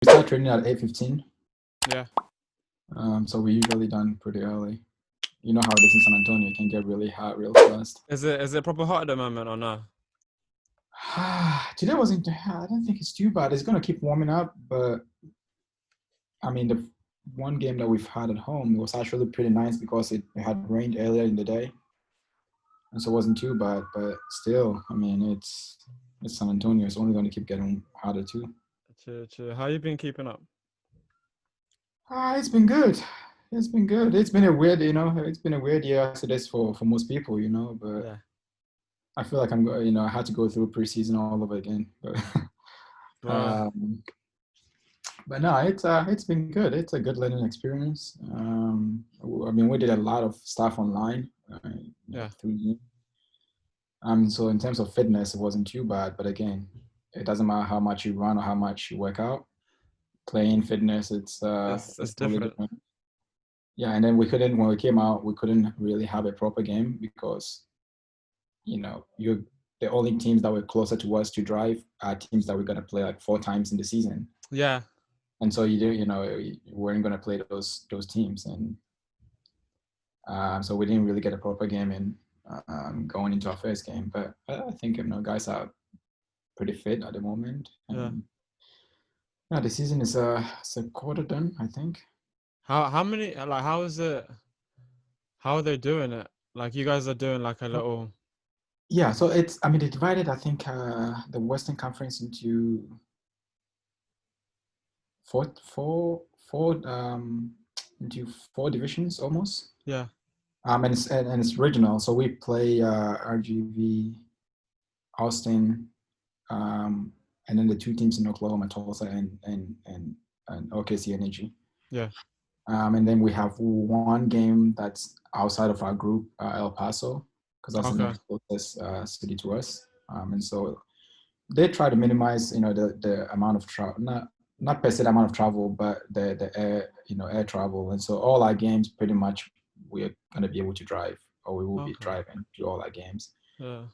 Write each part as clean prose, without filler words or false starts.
We start training at 8:15. Yeah. So we usually done pretty early. You know how it is in San Antonio. It can get really hot real fast. Is it proper hot at the moment or no? Today wasn't. I don't think it's too bad. It's gonna keep warming up, but I mean the one game that we've had at home was actually pretty nice because it had rained earlier in the day, and so it wasn't too bad. But still, I mean it's San Antonio. It's only gonna keep getting hotter too. Chill. How you been keeping up? It's been good. It's been good. It's been a weird, it's been a weird year as it is for most people, but Yeah. I feel like I had to go through preseason all over again. But Well, um, but no, it's been good. It's a good learning experience. I mean, we did a lot of stuff online, yeah. through Zoom. So in terms of fitness, it wasn't too bad. But again, it doesn't matter how much you run or how much you work out. Playing fitness, It's it's totally different. different. Yeah, and then when we came out, we couldn't really have a proper game because you're the only teams that were closer to us to drive are teams that we're gonna play like 4 times in the season, Yeah. and so you weren't gonna play those teams, and so we didn't really get a proper game in going into our first game. But I think guys are pretty fit at the moment, Yeah. and yeah, the season is it's a quarter done, I think. How many like how is it how are they doing it? Like you guys are doing like a little Yeah, so I mean, they divided, I think, the Western Conference into four, four, four, into four divisions almost. yeah. And it's regional. So we play RGV, Austin, um, and then the two teams in Oklahoma, Tulsa and OKC Energy. Yeah. And then we have one game that's outside of our group, El Paso, because that's the Okay. next closest city to us. And so they try to minimize, the amount of travel, not per se the amount of travel, but the air travel. And so all our games, pretty much, we're going to be able to drive, or we will be Okay. driving to all our games. Yeah.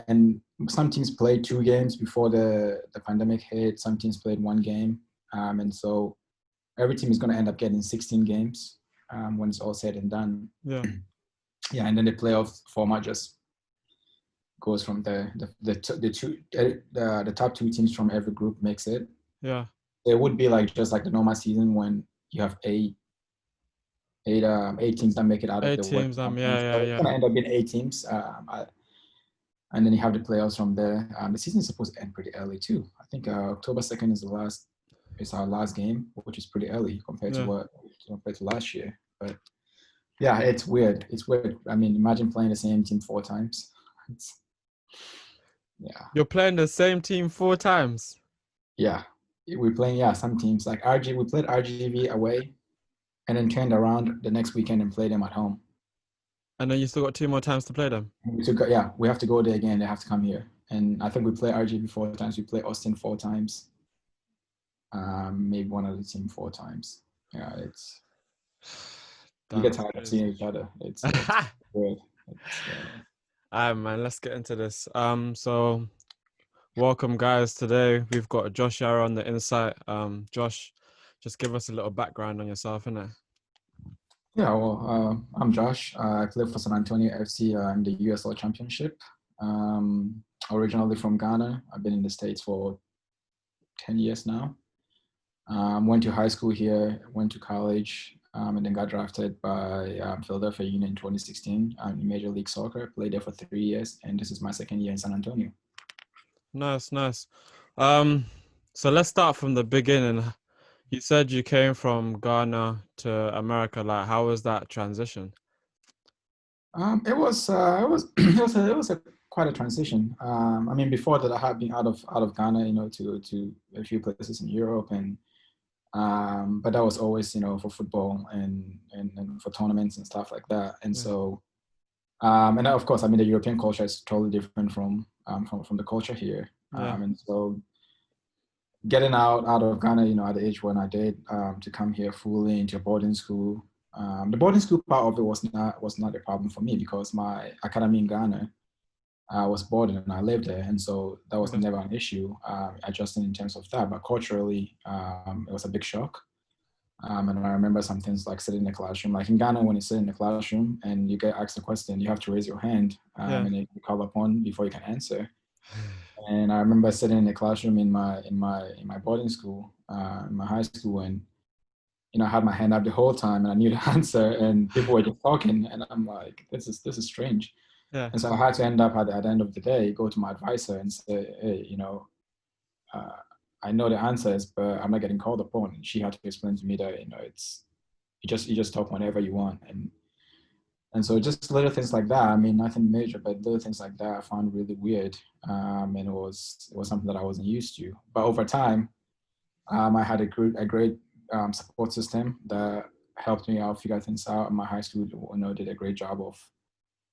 And some teams played 2 games before the pandemic hit. Some teams played 1 game, and so every team is going to end up getting 16 games when it's all said and done. Yeah. Yeah, and then the playoff format just goes from there. The top 2 teams from every group makes it. Yeah. It would be like just like the normal season when you have eight teams that make it out of Eight the West teams, Conference. So yeah, it's yeah. gonna end up being 8 teams, and then you have the playoffs from there. The season is supposed to end pretty early too. I think October 2nd is our last game, which is pretty early Yeah. compared to last year. But yeah, it's weird. It's weird. I mean, imagine playing the same team 4 times. It's, yeah. You're playing the same team 4 times. Yeah, we're playing. Yeah, some teams like RG. We played RGV away, and then turned around the next weekend and played them at home. And then you still got 2 more times to play them. Yeah, we have to go there again. They have to come here, and I think we play RGV 4 times. We play Austin 4 times. Maybe one other team 4 times. Yeah, you get That's tired of seeing crazy. each other. It's weird. It's Alright, man, let's get into this. So welcome guys. Today we've got Josh Yaro on the insight. Josh, just give us a little background on yourself, innit? Yeah, well, I'm Josh. I play for San Antonio FC in the USL Championship. Originally from Ghana. I've been in the States for 10 years now. Went to high school here, went to college, and then got drafted by Philadelphia Union in 2016 in Major League Soccer. Played there for 3 years, and this is my second year in San Antonio. Nice, nice. Um, so let's start from the beginning. You said you came from Ghana to America. Like, how was that transition? It was quite a transition. I mean, before that, I had been out of Ghana, to a few places in Europe, and but that was always, for football and for tournaments and stuff like that. And Yeah, so, and of course, I mean, the European culture is totally different from the culture here. yeah, And so, getting out of Ghana, at the age when I did, to come here fully into a boarding school. The boarding school part of it was not a problem for me because my academy in Ghana I was born and I lived there, and so that was Yeah. never an issue, adjusting in terms of that. But culturally, it was a big shock. And I remember some things like sitting in the classroom, like in Ghana, when you sit in the classroom and you get asked a question, you have to raise your hand, Yeah. and you call upon before you can answer. And I remember sitting in the classroom in my boarding school, in my high school, and I had my hand up the whole time, and I knew the answer, and people were just talking, and I'm like, this is strange. Yeah. And so I had to end up at the end of the day, go to my advisor and say, hey, uh, I know the answers, but I'm not getting called upon. And she had to explain to me that it's you just talk whenever you want, and so just little things like that. I mean, nothing major, but little things like that I found really weird, and it was something that I wasn't used to. But over time, I had a great support system that helped me out figure things out. My high school, did a great job of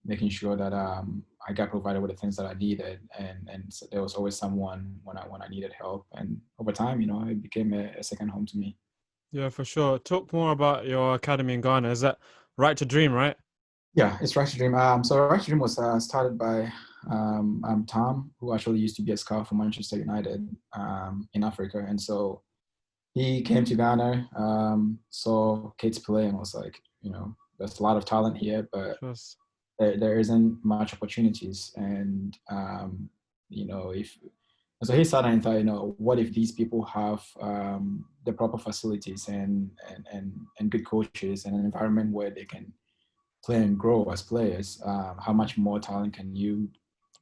making sure that I got provided with the things that I needed, and so there was always someone when I needed help. And over time, it became a second home to me. Yeah, for sure. Talk more about your academy in Ghana. Is that Right to Dream, right? Yeah, it's Right to Dream. So Right to Dream was started by Tom, who actually used to be a scout for Manchester United in Africa, and so he came to Ghana, saw kids play, and was like, there's a lot of talent here, but Just there isn't much opportunities. And if and so he sat and thought, what if these people have the proper facilities and good coaches and an environment where they can play and grow as players? How much more talent can you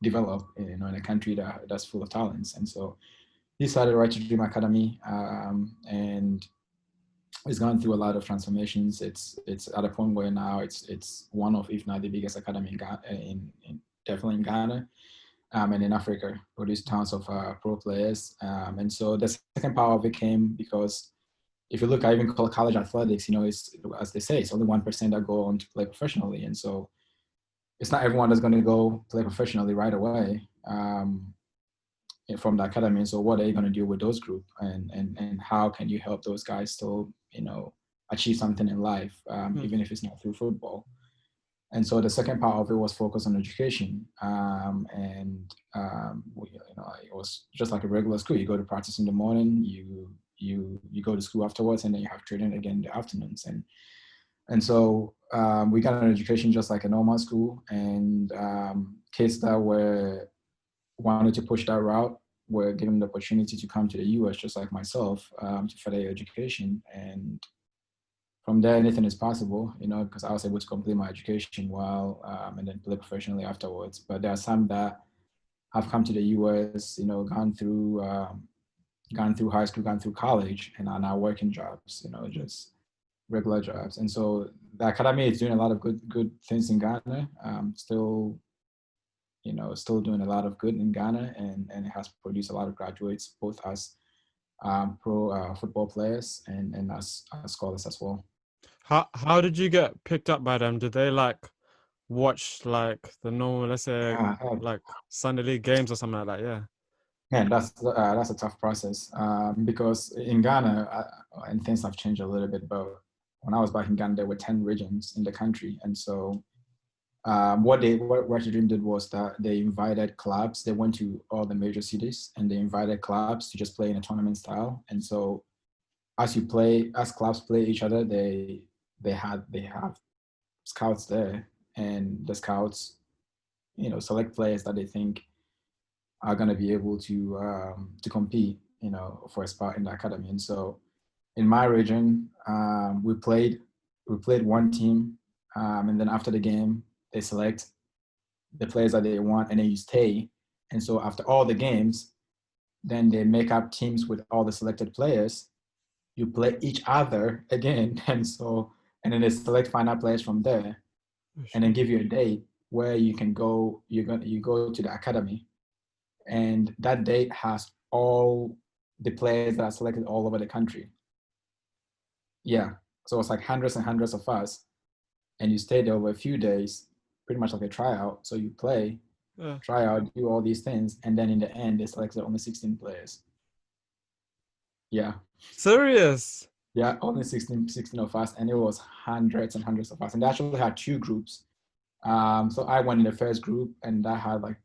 develop, in a country that's full of talents? And so he started Right to Dream Academy, and it's gone through a lot of transformations. It's at a point where now it's one of, if not the biggest academy in Ghana, definitely in Ghana, and in Africa, produced tons of pro players. And so the second part of it came because if you look at even college athletics, it's, as they say, it's only 1% that go on to play professionally, and so it's not everyone that's going to go play professionally right away. From the academy. So what are you going to do with those group, and how can you help those guys still achieve something in life, even if it's not through football? And so the second part of it was focused on education, it was just like a regular school. You go to practice in the morning, you go to school afterwards, and then you have training again in the afternoons. And so we got an education just like a normal school, and kids that were wanted to push that route were given the opportunity to come to the US, just like myself, to further education. And from there, anything is possible, because I was able to complete my education while, and then play professionally afterwards. But there are some that have come to the US, gone through high school, gone through college, and are now working jobs, just regular jobs. And so the academy is doing a lot of good things in Ghana. Still doing a lot of good in Ghana, and it has produced a lot of graduates, both as pro football players and as scholars as well. how did you get picked up by them? Did they like watch like the normal, let's say, Yeah, like Sunday league games or something like that? Yeah. man, that's a tough process, because in Ghana, and things have changed a little bit. But when I was back in Ghana, there were 10 regions in the country, and so what Ratchet Dream did was that they invited clubs. They went to all the major cities and they invited clubs to just play in a tournament style. And so as clubs play each other, they have scouts there, and the scouts, select players that they think are going to be able to compete, for a spot in the academy. And so in my region, we played one team, and then after the game, they select the players that they want, and then you stay. And so after all the games, then they make up teams with all the selected players. You play each other again, and then they select final players from there, and then give you a date where you can go. You go to the academy, and that date has all the players that are selected all over the country. Yeah, so it's like hundreds and hundreds of us, and you stay there over a few days, pretty much like a tryout. So you play, Yeah. try out, do all these things, and then in the end, they selected only 16 players. Yeah, Serious? yeah, only 16 of us, and it was hundreds and hundreds of us. And they actually had two groups. So I went in the first group, and that had like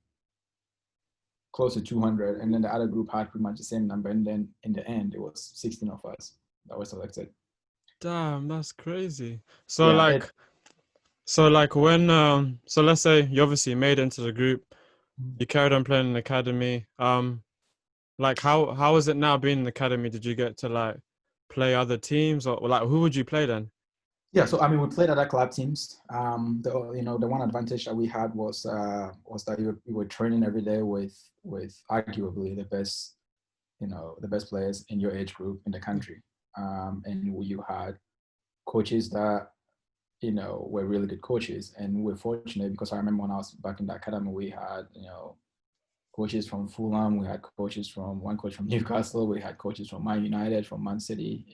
close to 200, and then the other group had pretty much the same number. And then in the end, it was 16 of us that were selected. Damn, that's crazy. Yeah, it. So like when so let's say you obviously made it into the group, you carried on playing in the academy. Like how is it now being in the academy? Did you get to like play other teams or like who would you play then? Yeah, so I mean, we played other club teams. The one advantage that we had was that we were training every day with arguably the best players in your age group in the country, and you had coaches that were really good coaches, and we're fortunate because I remember when I was back in the academy, we had coaches from Fulham, we had one coach from Newcastle, we had coaches from Man United, from Man City,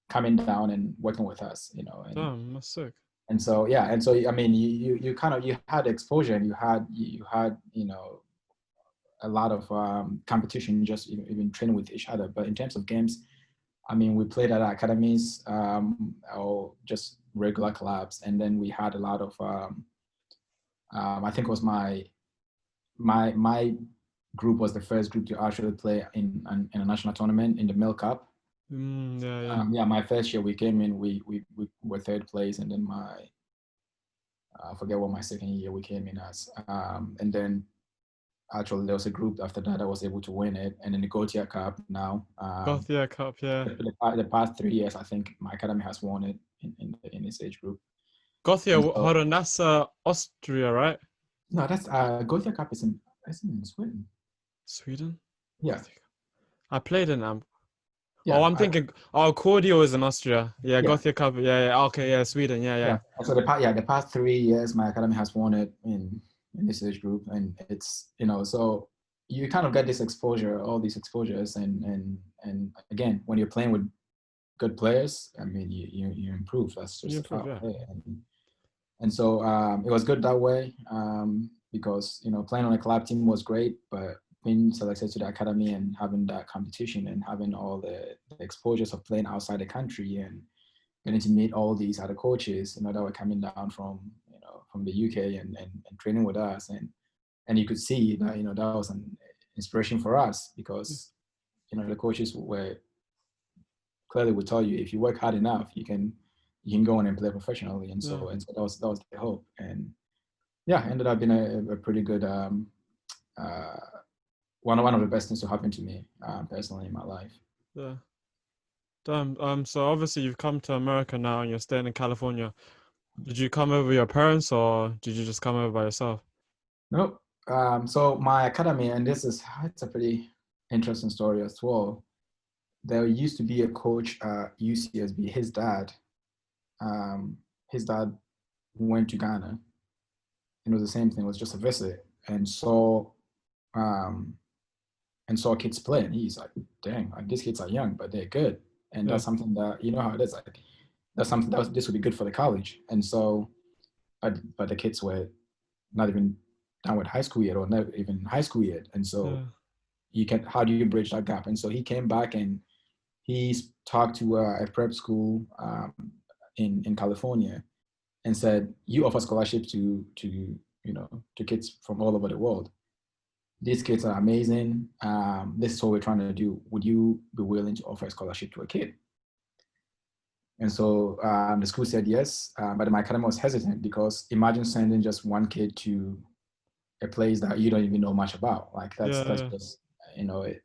coming down and working with us, Damn, that's sick. and so yeah, and so I mean, you kind of you had exposure, and you had a lot of competition, just even training with each other. But in terms of games, I mean, we played at academies or just regular clubs, and then we had a lot of. I think it was my group was the first group to actually play in a national tournament in the Milk Cup. Yeah. My first year we came in, we were third place, and then I forget what my second year we came in as, and then actually there was a group after that was able to win it, and then the Gotia Cup now. Gothia Cup, yeah. The past 3 years, I think my academy has won it in its age group. Gothia, So, hold on, that's Austria, right? no, that's Gotia Cup is in Sweden. Sweden? Yeah. I played in Yeah. I'm thinking Cordio is in Austria. Yeah, Yeah. Gothia Cup. Yeah. Okay, yeah, Sweden. Yeah. So the past 3 years, my academy has won it in this age group, and it's so you kind of get this exposure, all these exposures, and again, when you're playing with good players, I mean, you improve. That's You just improve, yeah. and so it was good that way because playing on a club team was great, but being selected to the academy and having that competition and having all the exposures of playing outside the country and getting to meet all these other coaches, that were coming down from the UK and training with us, and you could see that that was an inspiration for us because the coaches were clearly would tell you if you work hard enough, you can go on and play professionally, and so that was the hope, and yeah, ended up being a pretty good one of the best things to happen to me personally in my life. Yeah. Damn. So obviously you've come to America now and you're staying in California. Did you come over with your parents or did you just come over by yourself? Nope. So my academy, and it's a pretty interesting story as well. There used to be a coach at UCSB. His dad went to Ghana, and it was the same thing. It was just a visit, and saw kids play, and he's like, "Dang, like these kids are young, but they're good." And that's something that how it is. Like that's something this would be good for the college. And so, but the kids were not even done with high school yet, or not even high school yet. And so how do you bridge that gap? And so he came back and he talked to a prep school in California and said, "You offer scholarships to kids from all over the world. These kids are amazing. This is what we're trying to do. Would you be willing to offer a scholarship to a kid?" And so the school said yes, but my academy was hesitant because imagine sending just one kid to a place that you don't even know much about. Like that's just it.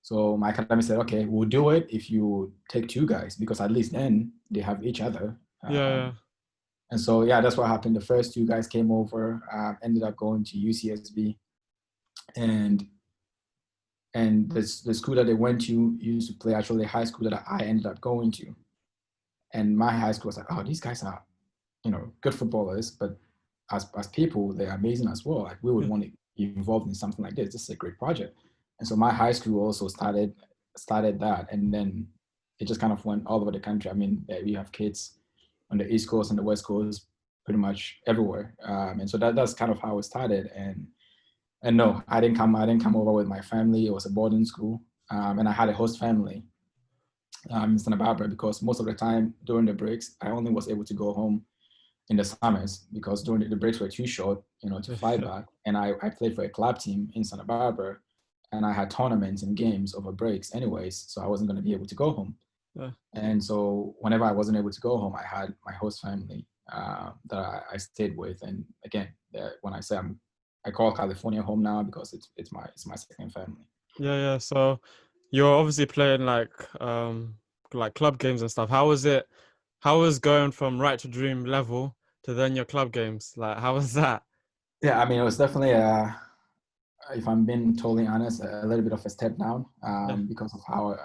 So my academy said, "Okay, we'll do it if you take two guys because at least then they have each other." And so yeah, that's what happened. The first two guys came over, ended up going to UCSB, and the school that they went to used to play actually a high school that I ended up going to. And my high school was like, "Oh, these guys are, good footballers, but as people, they're amazing as well. Like we would want to be involved in something like this. This is a great project." And so my high school also started that, and then it just kind of went all over the country. I mean, we have kids on the East Coast and the West Coast, pretty much everywhere. And so that's kind of how it started. And no, I didn't come over with my family. It was a boarding school, and I had a host family in Santa Barbara because most of the time during the breaks, I only was able to go home in the summers because during the breaks were too short, to fly back. And I played for a club team in Santa Barbara and I had tournaments and games over breaks anyways, so I wasn't going to be able to go home. Yeah. And so whenever I wasn't able to go home, I had my host family that I stayed with. And again, when I say I call California home now because it's my second family. Yeah, yeah. So you're obviously playing like club games and stuff. How was it? How was going from right to dream level to then your club games? Like, how was that? Yeah, I mean, it was definitely if I'm being totally honest, a little bit of a step down Yeah, because of how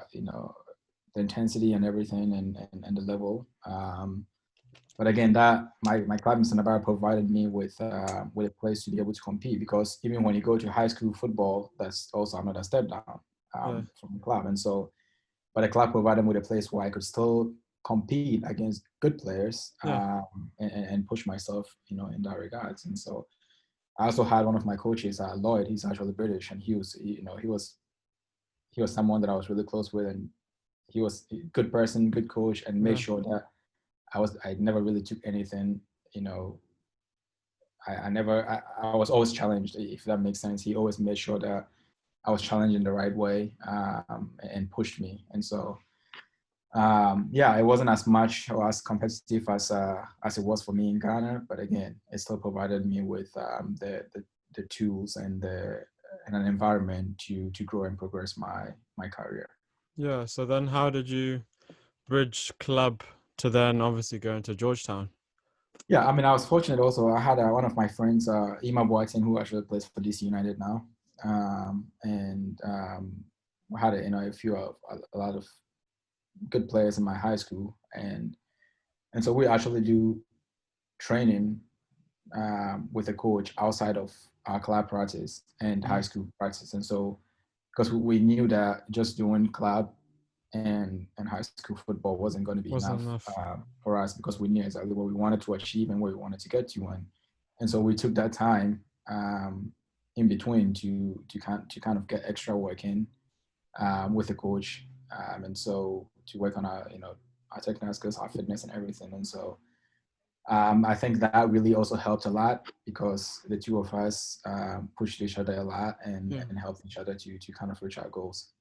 the intensity and everything and the level. But again, that my club in Santa Barbara provided me with a place to be able to compete, because even when you go to high school football, that's also another step down yeah, from the club. And so, but the club provided me with a place where I could still compete against good players yeah, and push myself, in that regards. And so, I also had one of my coaches, Lloyd. He's actually British, and he was someone that I was really close with, and he was a good person, good coach, and made yeah, sure that I never really took anything, you know. I was always challenged, if that makes sense. He always made sure that I was challenged in the right way, and pushed me. And so, yeah, it wasn't as much or as competitive as it was for me in Ghana, but again, it still provided me with the tools and an environment to grow and progress my career. yeah. So then, how did you bridge club to then obviously going to Georgetown? Yeah, I mean, I was fortunate also. I had one of my friends, Ima Boateng, who actually plays for DC United now, and I had a lot of good players in my high school, and so we actually do training with a coach outside of our club practice and high Mm, school practice. And so, because we knew that just doing club and high school football wasn't going to be wasn't enough enough. for us, because we knew exactly what we wanted to achieve and where we wanted to get to. And so we took that time in between to kind of get extra work in with the coach, and so to work on our technical skills, our fitness, and everything. And so I think that really also helped a lot, because the two of us pushed each other a lot and Yeah. helped each other to kind of reach our goals.